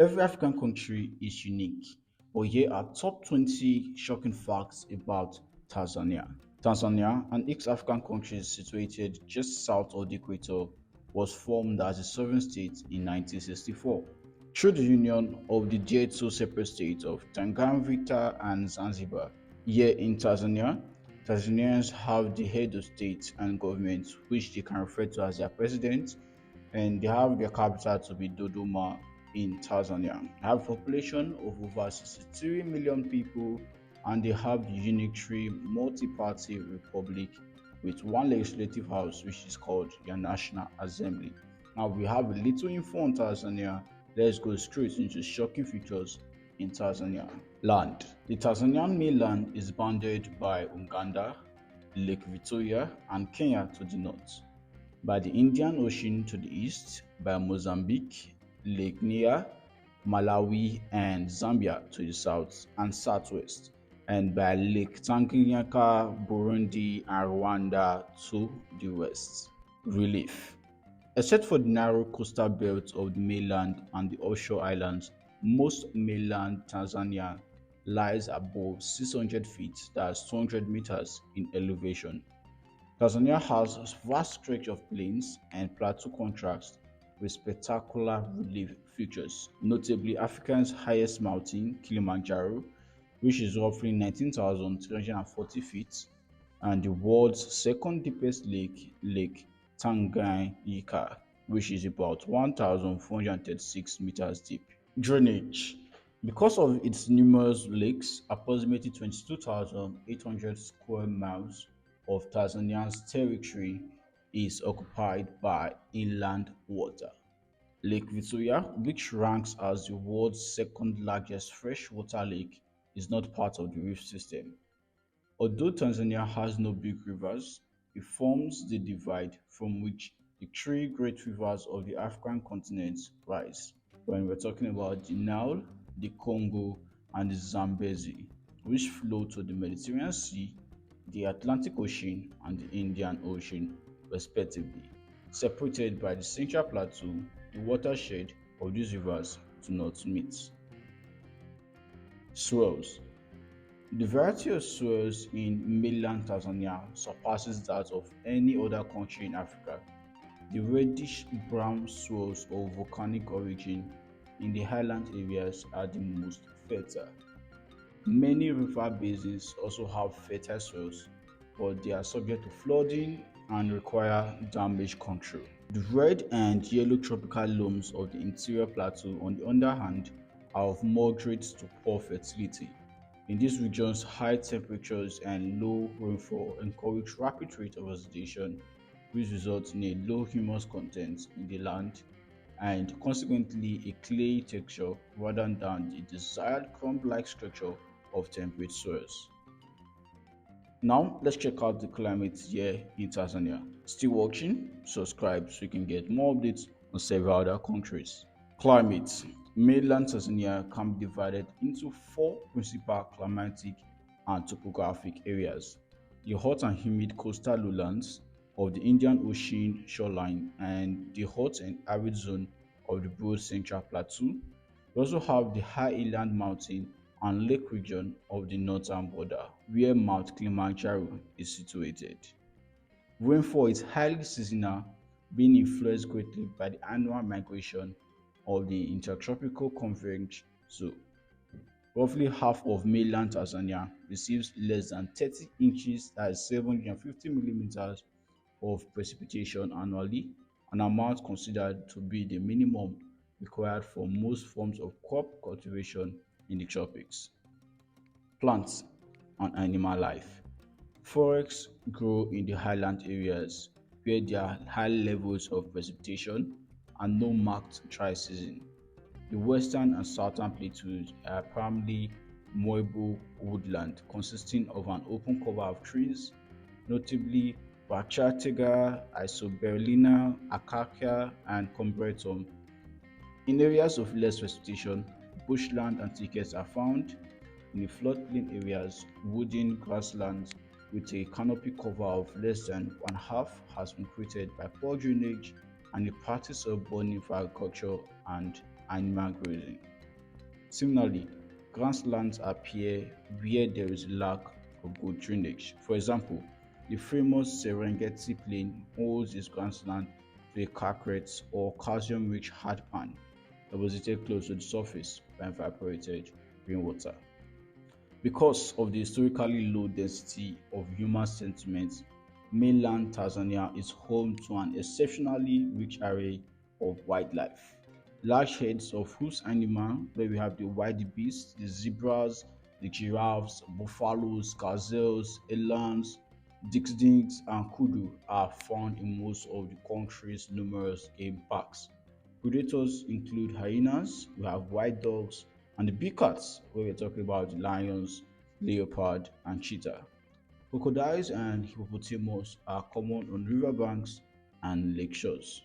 Every African country is unique, but here are top 20 shocking facts about Tanzania. Tanzania, an East African country situated just south of the equator, was formed as a sovereign state in 1964 through the union of the then two separate states of Tanganyika and Zanzibar. Here in Tanzania, Tanzanians have the head of state and government, which they can refer to as their president, and they have their capital to be Dodoma in Tanzania. They have a population of over 63 million people, and they have the unitary multi-party republic with one legislative house, which is called the National Assembly. Now we have a little info on Tanzania. Let's go straight into shocking features in Tanzania. Land. The Tanzanian mainland is bounded by Uganda, Lake Victoria, and Kenya to the north, by the Indian Ocean to the east, by Mozambique, Lake Nyasa, Malawi, and Zambia to the south and southwest, and by Lake Tanganyika, Burundi, and Rwanda to the west. Relief. Except for the narrow coastal belt of the mainland and the offshore islands, most mainland Tanzania lies above 600 feet, that's 200 meters in elevation. Tanzania has a vast stretch of plains and plateau contrast with spectacular relief features, notably Africa's highest mountain, Kilimanjaro, which is roughly 19,340 feet, and the world's second deepest lake, Lake Tanganyika, which is about 1,436 meters deep. Drainage. Because of its numerous lakes, approximately 22,800 square miles of Tanzania's territory is occupied by inland water. Lake Victoria, which ranks as the world's second largest freshwater lake, is not part of the reef system. Although Tanzania has no big rivers, it forms the divide from which the three great rivers of the African continent rise. When we're talking about the Nile, the Congo, and the Zambezi, which flow to the Mediterranean Sea, the Atlantic Ocean, and the Indian Ocean, respectively, separated by the Central Plateau, the watershed of these rivers do not meet. Swells. The variety of soils in mainland Tanzania surpasses that of any other country in Africa. The reddish-brown soils of volcanic origin in the highland areas are the most fertile. Many river basins also have fertile soils, but they are subject to flooding and require damage control. The red and yellow tropical loams of the interior plateau, on the other hand, are of moderate to poor fertility. In these regions, high temperatures and low rainfall encourage rapid rate of oxidation, which results in a low humus content in the land and consequently a clayey texture rather than the desired crumb-like structure of temperate soils. Now, let's check out the climate here in Tanzania. Still watching? Subscribe so you can get more updates on several other countries. Climate. Mainland Tanzania can be divided into four principal climatic and topographic areas: the hot and humid coastal lowlands of the Indian Ocean shoreline and the hot and arid zone of the broad central plateau. We also have the high inland mountain and lake region of the northern border, where Mount Kilimanjaro is situated. Rainfall is highly seasonal, being influenced greatly by the annual migration of the intertropical convergence zone. Roughly half of mainland Tanzania receives less than 30 inches, that is 750 millimeters of precipitation annually, an amount considered to be the minimum required for most forms of crop cultivation in the tropics. Plants and animal life. Forests grow in the highland areas where there are high levels of precipitation and no marked dry season. The western and southern plateaus are primarily movable woodland consisting of an open cover of trees, notably Brachytega, Isoberlina, Acacia, and Combretum. In areas of less precipitation, bushland and thickets are found. In the floodplain areas, wooded grasslands with a canopy cover of less than one half has been created by poor drainage and the practice of burning for agriculture and animal grazing. Similarly, grasslands appear where there is lack of good drainage. For example, the famous Serengeti Plain owes its grassland to a carpet or calcium-rich hardpan deposited close to the surface by evaporated rainwater. Because of the historically low density of human settlements, mainland Tanzania is home to an exceptionally rich array of wildlife. Large herds of whose animal, where we have the wildebeest, the zebras, the giraffes, buffaloes, gazelles, elands, dix and kudu are found in most of the country's numerous game parks. Predators include hyenas, we have white dogs, and the big cats, where we're talking about lions, leopard, and cheetah. Crocodiles and hippopotamus are common on riverbanks and lake shores.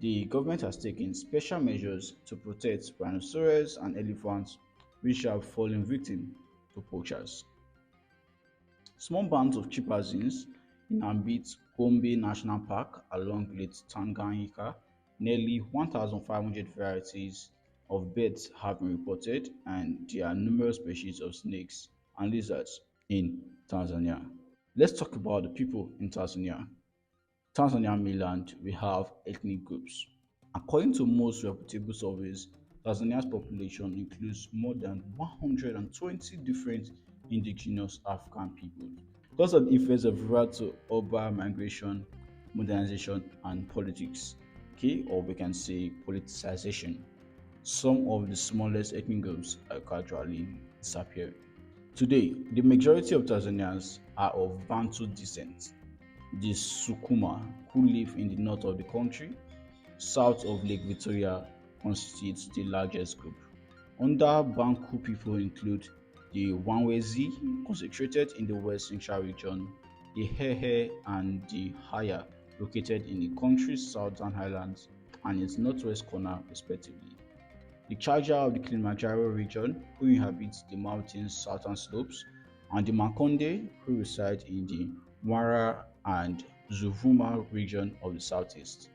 The government has taken special measures to protect rhinoceros and elephants, which have fallen victim to poachers. Small bands of chimpanzees inhabit Gombe National Park along Lake Tanganyika. Nearly 1,500 varieties of birds have been reported, and there are numerous species of snakes and lizards in Tanzania. Let's talk about the people in Tanzania. Tanzania mainland, we have ethnic groups. According to most reputable surveys, Tanzania's population includes more than 120 different indigenous African peoples. Because of the effects of rural to urban migration, modernization, and politics, okay, or we can say politicization, some of the smallest ethnic groups are gradually disappearing. Today, the majority of Tanzanians are of Bantu descent, the Sukuma, who live in the north of the country, south of Lake Victoria, constitutes the largest group. Under Bantu people include the Wanwezi, concentrated in the West Central region, the Hehe and the Haya, located in the country's southern highlands and its northwest corner, respectively. The Chaja of the Kilimanjaro region, who inhabits the mountain's southern slopes, and the Makonde, who reside in the Mwara and Zuvuma region of the southeast.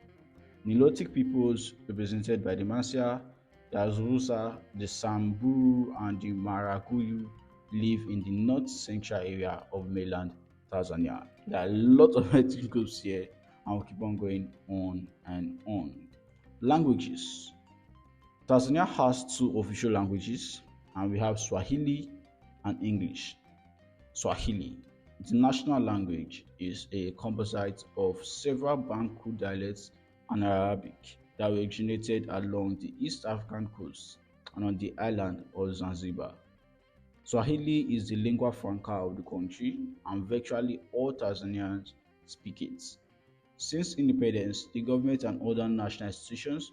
Nilotic peoples, represented by the Masia, the Azusa, the Samburu, and the Maraguyu, live in the north central area of mainland Tanzania. There are a lot of ethnic groups here, and we'll keep on going on and on. Languages. Tanzania has two official languages, and we have Swahili and English. Swahili, the national language, is a composite of several Bantu dialects and Arabic that originated along the East African coast and on the island of Zanzibar. Swahili is the lingua franca of the country, and virtually all Tanzanians speak it. Since independence, the government and other national institutions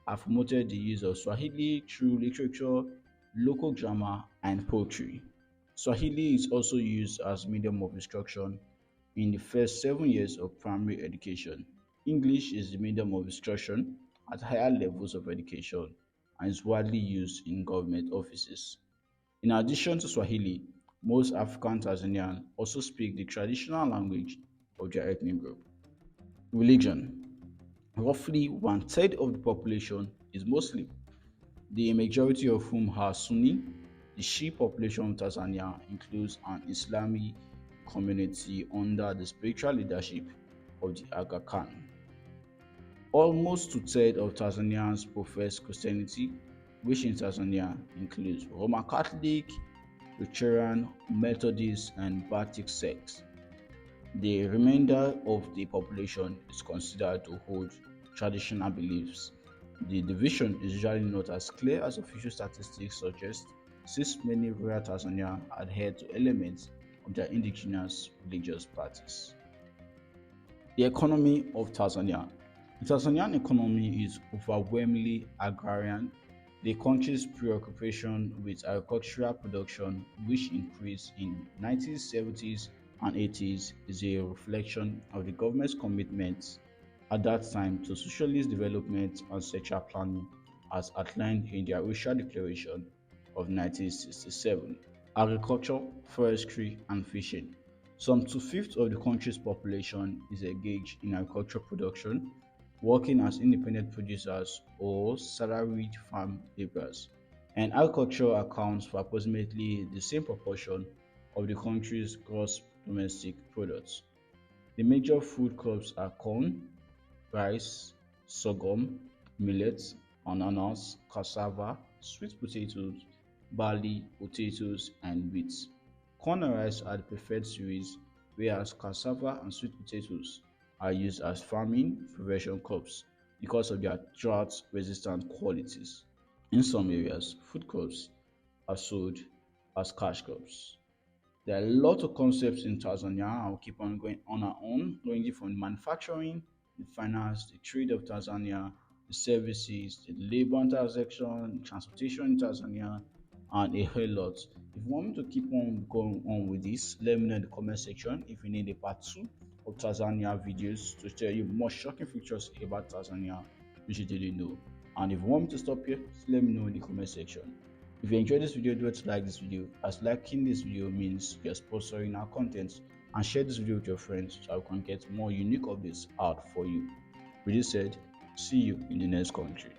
have promoted the use of Swahili through literature, local grammar, and poetry. Swahili is also used as medium of instruction in the first 7 years of primary education. English is the medium of instruction at higher levels of education and is widely used in government offices. In addition to Swahili, most African Tanzanians also speak the traditional language of their ethnic group. Religion. Roughly one third of the population is Muslim, the majority of whom are Sunni. The Shia population of Tanzania includes an Islamic community under the spiritual leadership of the Aga Khan. Almost two-thirds of Tanzanians profess Christianity, which in Tanzania includes Roman Catholic, Lutheran, Methodist, and Baptist sects. The remainder of the population is considered to hold traditional beliefs. The division is usually not as clear as official statistics suggest, since many rural Tanzania adhere to elements of their indigenous religious practice. The economy of Tanzania. The Tanzanian economy is overwhelmingly agrarian. The country's preoccupation with agricultural production, which increased in 1970s and 80s, is a reflection of the government's commitment at that time to socialist development and sectoral planning as outlined in the Arusha Declaration of 1967. Agriculture, forestry, and fishing. Some two-fifths of the country's population is engaged in agricultural production, working as independent producers or salaried farm laborers. And agriculture accounts for approximately the same proportion of the country's gross domestic products. The major food crops are corn, rice, sorghum, millet, ananas, cassava, sweet potatoes, barley, potatoes, and wheat. Corn and rice are the preferred cereals, whereas cassava and sweet potatoes are used as farming prevention crops because of their drought-resistant qualities. In some areas, food crops are sold as cash crops. There are a lot of concepts in Tanzania. I'll keep on going on and on, ranging from manufacturing, the finance, the trade of Tanzania, the services, the labor and transaction, transportation in Tanzania, and a whole lot. If you want me to keep on going on with this, let me know in the comment section if you need a part 2 of Tanzania videos to tell you more shocking features about Tanzania which you didn't know. And if you want me to stop here, let me know in the comment section. If you enjoyed this video, do not like this video, as liking this video means you're sponsoring our content, and share this video with your friends so I can get more unique updates out for you. With this said, see you in the next country.